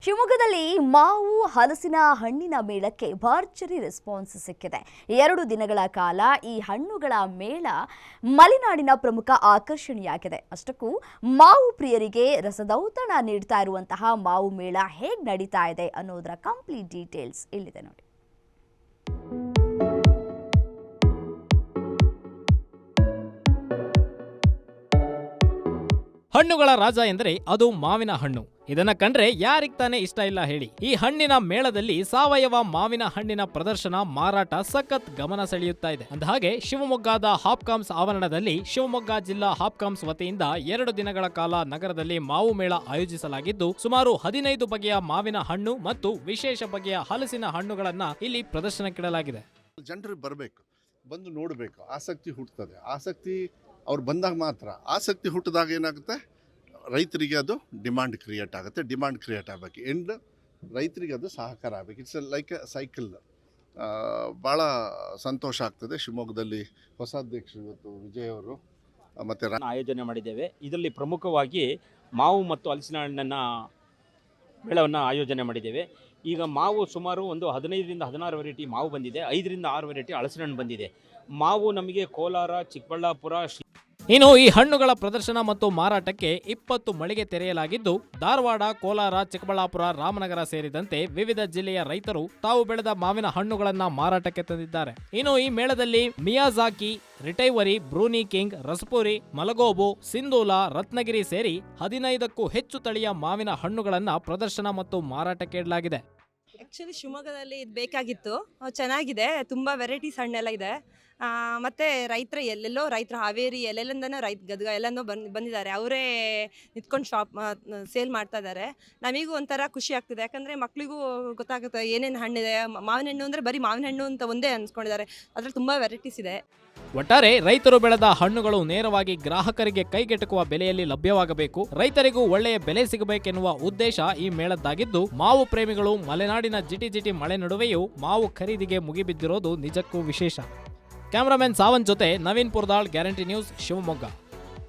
ಶಿವಮೊಗ್ಗದಲ್ಲಿ ಮಾವು ಹಲಸಿನ ಹಣ್ಣಿನ ಮೇಳಕ್ಕೆ ಭರ್ಜರಿ ರೆಸ್ಪಾನ್ಸ್ ಸಿಕ್ಕಿದೆ. 2 ದಿನಗಳ ಕಾಲ ಈ ಹಣ್ಣುಗಳ ಮೇಳ ಮಲೆನಾಡಿನ ಪ್ರಮುಖ ಆಕರ್ಷಣೆಯಾಗಿದೆ. ಅಷ್ಟಕ್ಕೂ ಮಾವು ಪ್ರಿಯರಿಗೆ ರಸದೌತಣ ನೀಡ್ತಾ ಇರುವಂತಹ ಮಾವು ಮೇಳ ಹೇಗೆ ನಡೀತಾ ಇದೆ ಅನ್ನೋದರ ಕಂಪ್ಲೀಟ್ ಡೀಟೇಲ್ಸ್ ಇಲ್ಲಿದೆ ನೋಡಿ. ಹಣ್ಣುಗಳ ರಾಜ ಎಂದರೆ ಅದು ಮಾವಿನ ಹಣ್ಣು. ಇದನ್ನ ಕಂಡ್ರೆ ಯಾರಿಗ್ ತಾನೇ ಇಷ್ಟ ಇಲ್ಲ ಹೇಳಿ. ಈ ಹಣ್ಣಿನ ಮೇಳದಲ್ಲಿ ಸಾವಯವ ಮಾವಿನ ಹಣ್ಣಿನ ಪ್ರದರ್ಶನ ಮಾರಾಟ ಸಖತ್ ಗಮನ ಸೆಳೆಯುತ್ತಾ ಇದೆ. ಅಂದಹಾಗೆ ಶಿವಮೊಗ್ಗದ ಹಾಪ್ಕಾಮ್ಸ್ ಆವರಣದಲ್ಲಿ ಶಿವಮೊಗ್ಗ ಜಿಲ್ಲಾ ಹಾಪ್ಕಾಮ್ಸ್ ವತಿಯಿಂದ 2 ದಿನಗಳ ಕಾಲ ನಗರದಲ್ಲಿ ಮಾವು ಮೇಳ ಆಯೋಜಿಸಲಾಗಿದ್ದು, ಸುಮಾರು 15 ಬಗೆಯ ಮಾವಿನ ಹಣ್ಣು ಮತ್ತು ವಿಶೇಷ ಬಗೆಯ ಹಲಸಿನ ಹಣ್ಣುಗಳನ್ನ ಇಲ್ಲಿ ಪ್ರದರ್ಶನಕ್ಕಿಡಲಾಗಿದೆ. ಜನರು ಬರಬೇಕು, ಬಂದು ನೋಡಬೇಕು, ಆಸಕ್ತಿ ಹುಟ್ಟುತ್ತದೆ. ಆಸಕ್ತಿ ಅವ್ರು ಬಂದಾಗ ಮಾತ್ರ. ಆಸಕ್ತಿ ಹುಟ್ಟಿದಾಗ ಏನಾಗುತ್ತೆ, ರೈತರಿಗೆ ಅದು ಡಿಮಾಂಡ್ ಕ್ರಿಯೇಟ್ ಆಗುತ್ತೆ. ಡಿಮಾಂಡ್ ಕ್ರಿಯೇಟ್ ಆಗಬೇಕು, ಎಂಡ್ ರೈತರಿಗೆ ಅದು ಸಹಕಾರ ಆಗಬೇಕು. It's like A cycle. ಭಾಳ ಸಂತೋಷ ಆಗ್ತದೆ. ಶಿವಮೊಗ್ಗದಲ್ಲಿ ಹೊಸ ಅಧ್ಯಕ್ಷರು ಇವತ್ತು ವಿಜಯ್ ಅವರು ಮತ್ತು ಆಯೋಜನೆ ಮಾಡಿದ್ದೇವೆ. ಇದರಲ್ಲಿ ಪ್ರಮುಖವಾಗಿ ಮಾವು ಮತ್ತು ಹಲಸಿನ ಹಣ್ಣನ್ನು ಮೇಳವನ್ನು ಆಯೋಜನೆ ಮಾಡಿದ್ದೇವೆ. ಈಗ ಮಾವು ಸುಮಾರು ಒಂದು 15ರಿಂದ 16 ವೆರೈಟಿ ಮಾವು ಬಂದಿದೆ. 5ರಿಂದ 6 ವೆರೈಟಿ ಹಲಸಿನ ಹಣ್ಣು ಬಂದಿದೆ. ಮಾವು ನಮಗೆ ಕೋಲಾರ, ಚಿಕ್ಕಬಳ್ಳಾಪುರ, ಇನ್ನು ಈ ಹಣ್ಣುಗಳ ಪ್ರದರ್ಶನ ಮತ್ತು ಮಾರಾಟಕ್ಕೆ 20 ಮಳಿಗೆ ತೆರೆಯಲಾಗಿದ್ದು, ಧಾರವಾಡ, ಕೋಲಾರ, ಚಿಕ್ಕಬಳ್ಳಾಪುರ, ರಾಮನಗರ ಸೇರಿದಂತೆ ವಿವಿಧ ಜಿಲ್ಲೆಯ ರೈತರು ತಾವು ಬೆಳೆದ ಮಾವಿನ ಹಣ್ಣುಗಳನ್ನ ಮಾರಾಟಕ್ಕೆ ತಂದಿದ್ದಾರೆ. ಇನ್ನು ಈ ಮೇಳದಲ್ಲಿ ಮಿಯಾಜಾಕಿ, ರಿಟೈವರಿ, ಬ್ರೂನಿ ಕಿಂಗ್, ರಸಪುರಿ, ಮಲಗೋಬು, ಸಿಂಧೂಲ, ರತ್ನಗಿರಿ ಸೇರಿ 15ಕ್ಕೂ ಹೆಚ್ಚು ತಳಿಯ ಮಾವಿನ ಹಣ್ಣುಗಳನ್ನ ಪ್ರದರ್ಶನ ಮತ್ತು ಮಾರಾಟಕ್ಕೆ ಇಡಲಾಗಿದೆ. ಆ್ಯಕ್ಚುಲಿ ಶಿವಮೊಗ್ಗದಲ್ಲಿ ಇದು ಬೇಕಾಗಿತ್ತು. ಚೆನ್ನಾಗಿದೆ, ತುಂಬ ವೆರೈಟೀಸ್ ಹಣ್ಣೆಲ್ಲ ಇದೆ. ಮತ್ತು ರೈತರು ಎಲ್ಲೆಲ್ಲೋ ರೈತರು ಹಾವೇರಿ ಎಲ್ಲೆಲ್ಲಿಂದನೋ ಗದಗ ಎಲ್ಲನೋ ಬಂದಿದ್ದಾರೆ. ಅವರೇ ನಿಂತ್ಕೊಂಡು ಸೇಲ್ ಮಾಡ್ತಾ ಇದ್ದಾರೆ. ನಮಗೂ ಒಂಥರ ಖುಷಿ ಆಗ್ತಿದೆ, ಯಾಕಂದರೆ ಮಕ್ಕಳಿಗೂ ಗೊತ್ತಾಗುತ್ತೆ ಏನೇನು ಹಣ್ಣಿದೆ. ಮಾವಿನ ಹಣ್ಣು ಅಂದರೆ ಬರೀ ಮಾವಿನ ಹಣ್ಣು ಅಂತ ಒಂದೇ ಅನ್ಸ್ಕೊಂಡಿದ್ದಾರೆ. ಅದರಲ್ಲಿ ತುಂಬ ವೆರೈಟೀಸ್ ಇದೆ. ಒಟ್ಟಾರೆ ರೈತರು ಬೆಳೆದ ಹಣ್ಣುಗಳು ನೇರವಾಗಿ ಗ್ರಾಹಕರಿಗೆ ಕೈಗೆಟುಕುವ ಬೆಲೆಯಲ್ಲಿ ಲಭ್ಯವಾಗಬೇಕು, ರೈತರಿಗೂ ಒಳ್ಳೆಯ ಬೆಲೆ ಸಿಗಬೇಕೆನ್ನುವ ಉದ್ದೇಶ ಈ ಮೇಳದ್ದಾಗಿದ್ದು, ಮಾವು ಪ್ರೇಮಿಗಳು ಮಲೆನಾಡಿನ ಜಿಟಿ ಮಳೆ ನಡುವೆಯೂ ಮಾವು ಖರೀದಿಗೆ ಮುಗಿಬಿದ್ದಿರೋದು ನಿಜಕ್ಕೂ ವಿಶೇಷ. ಕ್ಯಾಮರಾಮನ್ ಸಾವಂತ್ ಜೊತೆ ನವೀನ್ ಪುರ್ದಾಳ್, ಗ್ಯಾರಂಟಿ ನ್ಯೂಸ್, ಶಿವಮೊಗ್ಗ.